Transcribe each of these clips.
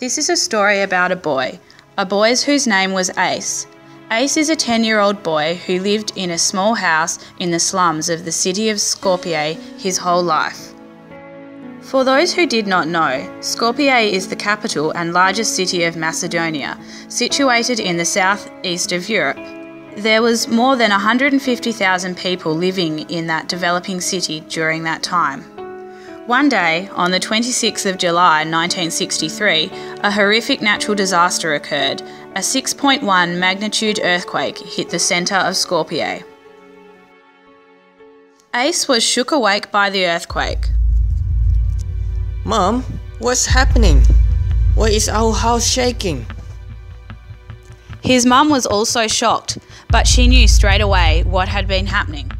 This is a story about a boy whose name was Ace. Ace is a 10-year-old boy who lived in a small house in the slums of the city of Skopje his whole life. For those who did not know, Skopje is the capital and largest city of Macedonia, situated in the southeast of Europe. There was more than 150,000 people living in that developing city during that time. One day, on the 26th of July 1963, a horrific natural disaster occurred. A 6.1 magnitude earthquake hit the centre of Skopje. Ace was shook awake by the earthquake. Mom, what's happening? Why is our house shaking? His mum was also shocked, but she knew straight away what had been happening.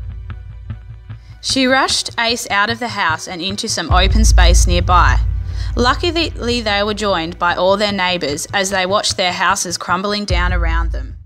She rushed Ace out of the house and into some open space nearby. Luckily, they were joined by all their neighbours as they watched their houses crumbling down around them.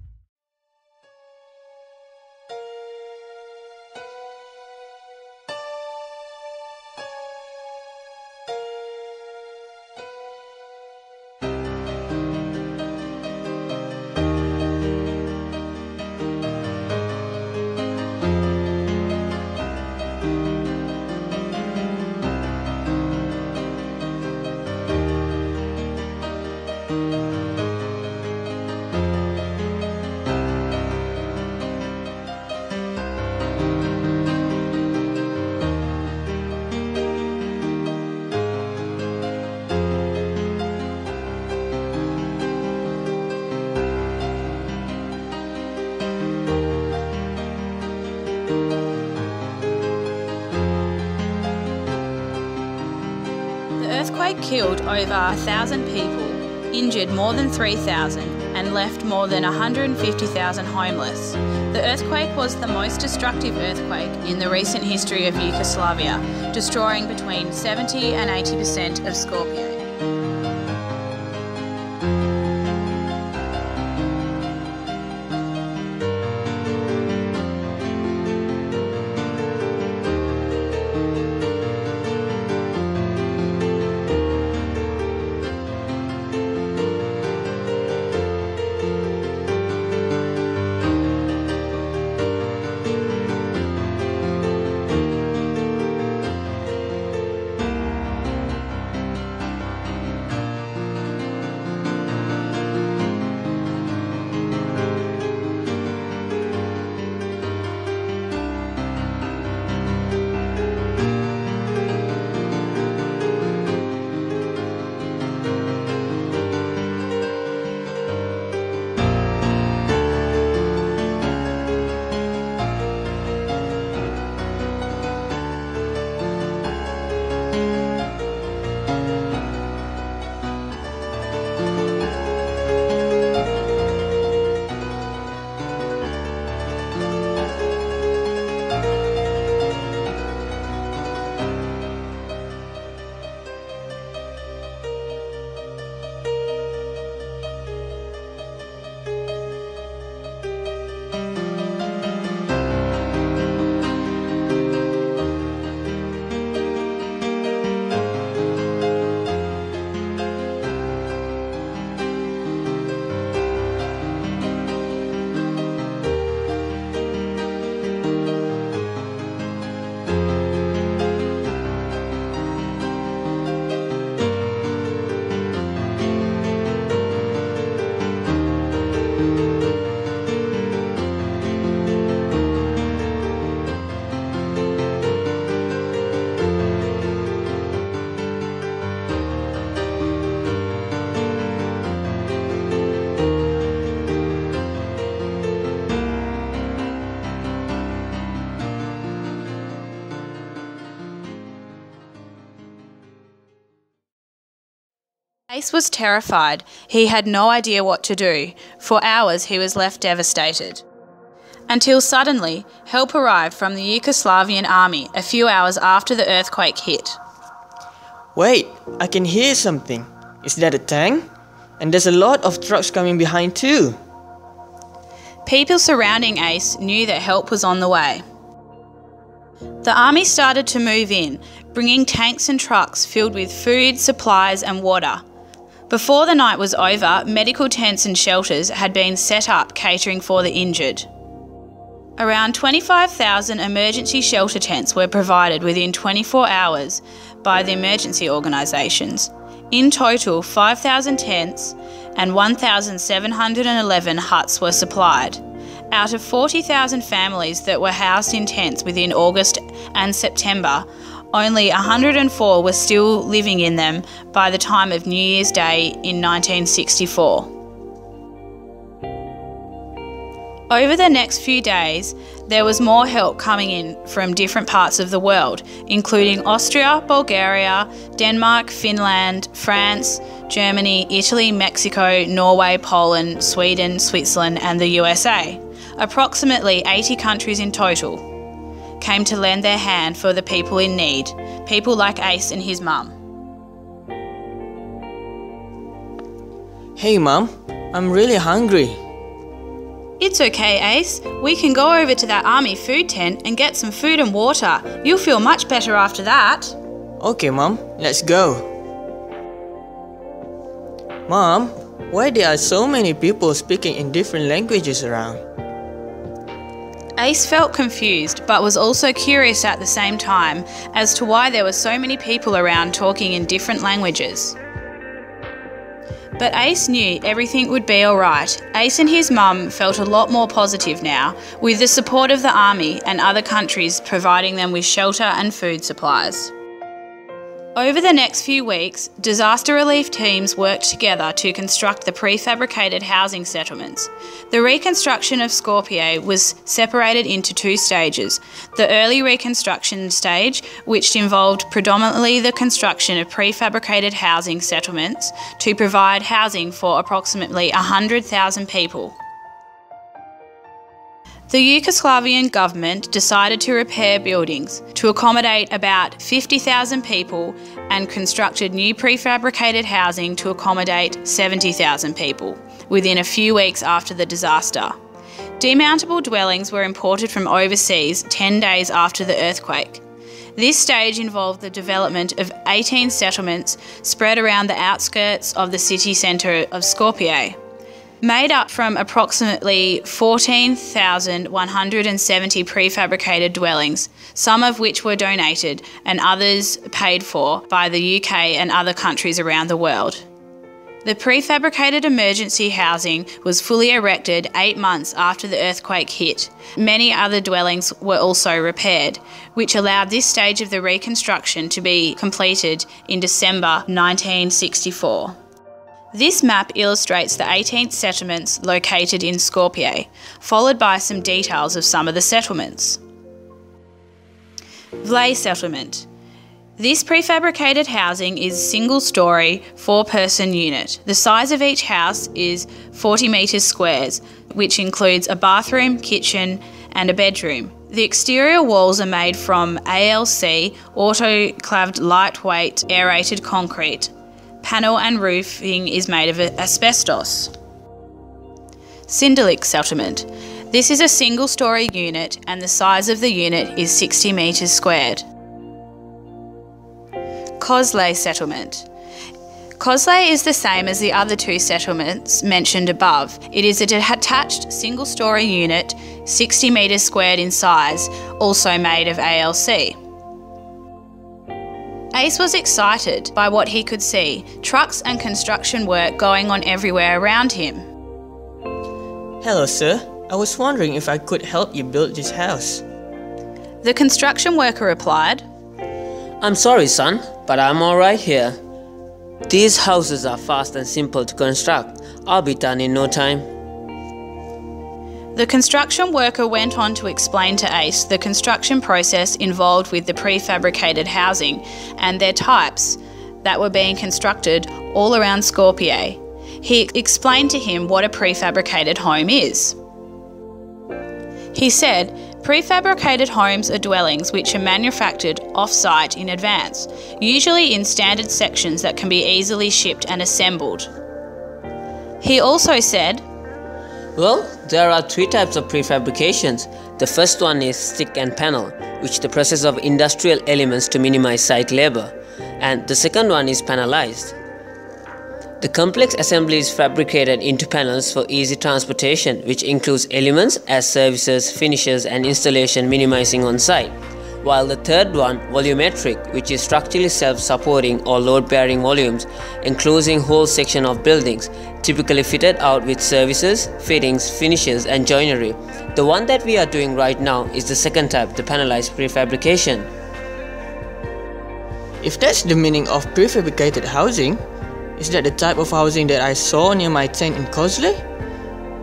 The earthquake killed over 1,000 people, injured more than 3,000, and left more than 150,000 homeless. The earthquake was the most destructive earthquake in the recent history of Yugoslavia, destroying between 70 and 80% of Skopje. Ace was terrified. He had no idea what to do. For hours he was left devastated. Until suddenly, help arrived from the Yugoslavian army a few hours after the earthquake hit. Wait, I can hear something. Is that a tank? And there's a lot of trucks coming behind too. People surrounding Ace knew that help was on the way. The army started to move in, bringing tanks and trucks filled with food, supplies and water. Before the night was over, medical tents and shelters had been set up catering for the injured. Around 25,000 emergency shelter tents were provided within 24 hours by the emergency organisations. In total, 5,000 tents and 1,711 huts were supplied. Out of 40,000 families that were housed in tents within August and September, only 104 were still living in them by the time of New Year's Day in 1964. Over the next few days, there was more help coming in from different parts of the world, including Austria, Bulgaria, Denmark, Finland, France, Germany, Italy, Mexico, Norway, Poland, Sweden, Switzerland and the USA. Approximately 80 countries in total came to lend their hand for the people in need, people like Ace and his mum. Hey Mum, I'm really hungry. It's okay, Ace. We can go over to that army food tent and get some food and water. You'll feel much better after that. Okay Mum, let's go. Mom, why there are so many people speaking in different languages around? Ace felt confused but was also curious at the same time as to why there were so many people around talking in different languages. But Ace knew everything would be alright. Ace and his mum felt a lot more positive now, with the support of the army and other countries providing them with shelter and food supplies. Over the next few weeks, disaster relief teams worked together to construct the prefabricated housing settlements. The reconstruction of Skopje was separated into two stages. The early reconstruction stage, which involved predominantly the construction of prefabricated housing settlements to provide housing for approximately 100,000 people. The Yugoslavian government decided to repair buildings to accommodate about 50,000 people and constructed new prefabricated housing to accommodate 70,000 people within a few weeks after the disaster. Demountable dwellings were imported from overseas 10 days after the earthquake. This stage involved the development of 18 settlements spread around the outskirts of the city centre of Skopje. Made up from approximately 14,170 prefabricated dwellings, some of which were donated and others paid for by the UK and other countries around the world. The prefabricated emergency housing was fully erected 8 months after the earthquake hit. Many other dwellings were also repaired, which allowed this stage of the reconstruction to be completed in December 1964. This map illustrates the 18 settlements located in Skopje, followed by some details of some of the settlements. Vlay settlement. This prefabricated housing is single-storey, 4-person unit. The size of each house is 40 metres squares, which includes a bathroom, kitchen and a bedroom. The exterior walls are made from ALC, autoclaved lightweight aerated concrete. Panel and roofing is made of asbestos. Cinderlik settlement. This is a single-storey unit and the size of the unit is 60 metres squared. Kozlay settlement. Kozlay is the same as the other two settlements mentioned above. It is a detached single-storey unit, 60 metres squared in size, also made of ALC. Ace was excited by what he could see, trucks and construction work going on everywhere around him. Hello sir, I was wondering if I could help you build this house. The construction worker replied, I'm sorry son, but I'm alright here. These houses are fast and simple to construct. I'll be done in no time. The construction worker went on to explain to Ace the construction process involved with the prefabricated housing and their types that were being constructed all around Skopje. He explained to him what a prefabricated home is. He said, prefabricated homes are dwellings which are manufactured off-site in advance, usually in standard sections that can be easily shipped and assembled. He also said, Well, there are 3 types of prefabrications. The first one is stick and panel, which the process of industrial elements to minimize site labor. And the second one is panelized. The complex assembly is fabricated into panels for easy transportation, which includes elements as services, finishes, and installation minimizing on site. While the third one, volumetric, which is structurally self-supporting or load-bearing volumes, enclosing whole section of buildings, typically fitted out with services, fittings, finishes, and joinery. The one that we are doing right now is the second type, the panelized prefabrication. If that's the meaning of prefabricated housing, is that the type of housing that I saw near my tent in Kosley?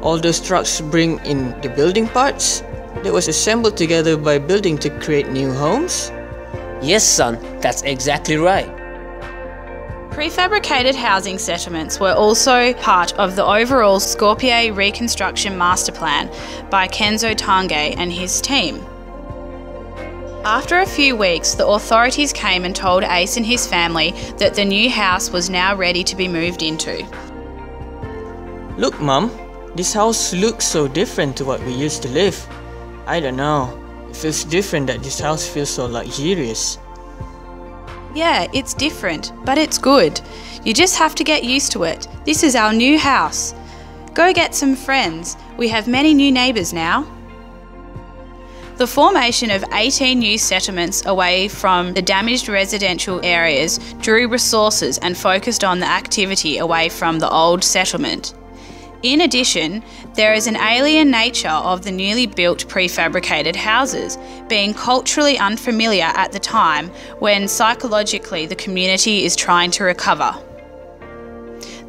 All those trucks bring in the building parts that was assembled together by building to create new homes? Yes, son, that's exactly right. Prefabricated housing settlements were also part of the overall Skopje Reconstruction Master Plan by Kenzo Tange and his team. After a few weeks, the authorities came and told Ace and his family that the new house was now ready to be moved into. Look, Mum, this house looks so different to what we used to live. I don't know, it feels different that this house feels so luxurious. Yeah, it's different, but it's good. You just have to get used to it. This is our new house. Go get some friends. We have many new neighbours now. The formation of 18 new settlements away from the damaged residential areas drew resources and focused on the activity away from the old settlement. In addition, there is an alien nature of the newly built prefabricated houses, being culturally unfamiliar at the time when psychologically the community is trying to recover.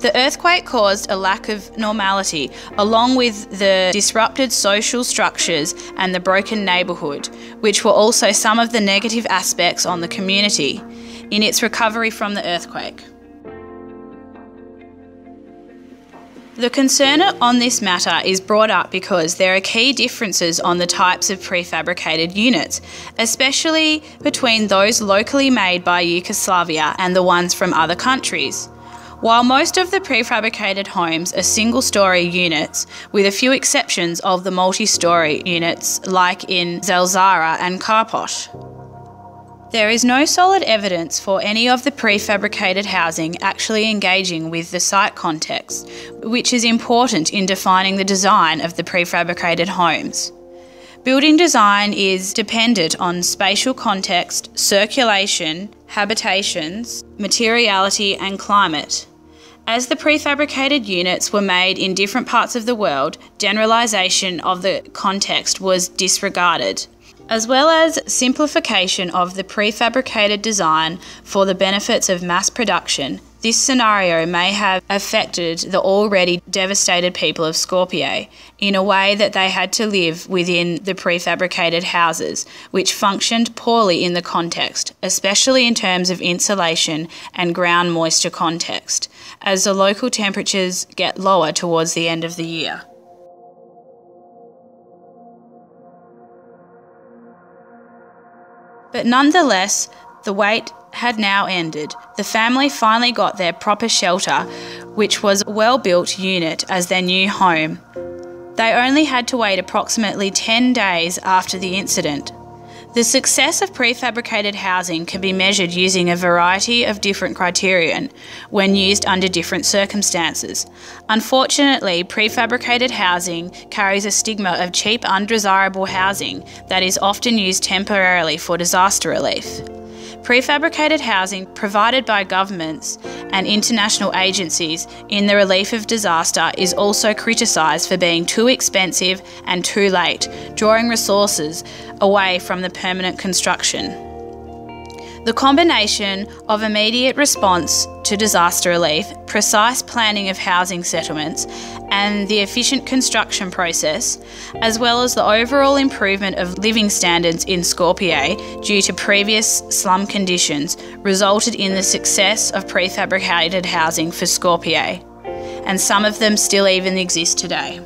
The earthquake caused a lack of normality, along with the disrupted social structures and the broken neighbourhood, which were also some of the negative aspects on the community in its recovery from the earthquake. The concern on this matter is brought up because there are key differences on the types of prefabricated units, especially between those locally made by Yugoslavia and the ones from other countries. While most of the prefabricated homes are single-storey units, with a few exceptions of the multi-storey units like in Zelzara and Karposh. There is no solid evidence for any of the prefabricated housing actually engaging with the site context, which is important in defining the design of the prefabricated homes. Building design is dependent on spatial context, circulation, habitations, materiality and climate. As the prefabricated units were made in different parts of the world, generalisation of the context was disregarded, as well as simplification of the prefabricated design for the benefits of mass production. This scenario may have affected the already devastated people of Skopje in a way that they had to live within the prefabricated houses, which functioned poorly in the context, especially in terms of insulation and ground moisture context, as the local temperatures get lower towards the end of the year. But nonetheless, the wait had now ended. The family finally got their proper shelter, which was a well-built unit as their new home. They only had to wait approximately 10 days after the incident. The success of prefabricated housing can be measured using a variety of different criterion when used under different circumstances. Unfortunately, prefabricated housing carries a stigma of cheap, undesirable housing that is often used temporarily for disaster relief. Prefabricated housing provided by governments and international agencies in the relief of disaster is also criticised for being too expensive and too late, drawing resources away from the permanent construction. The combination of immediate response to disaster relief, precise planning of housing settlements, and the efficient construction process, as well as the overall improvement of living standards in Skopje due to previous slum conditions, resulted in the success of prefabricated housing for Skopje, and some of them still even exist today.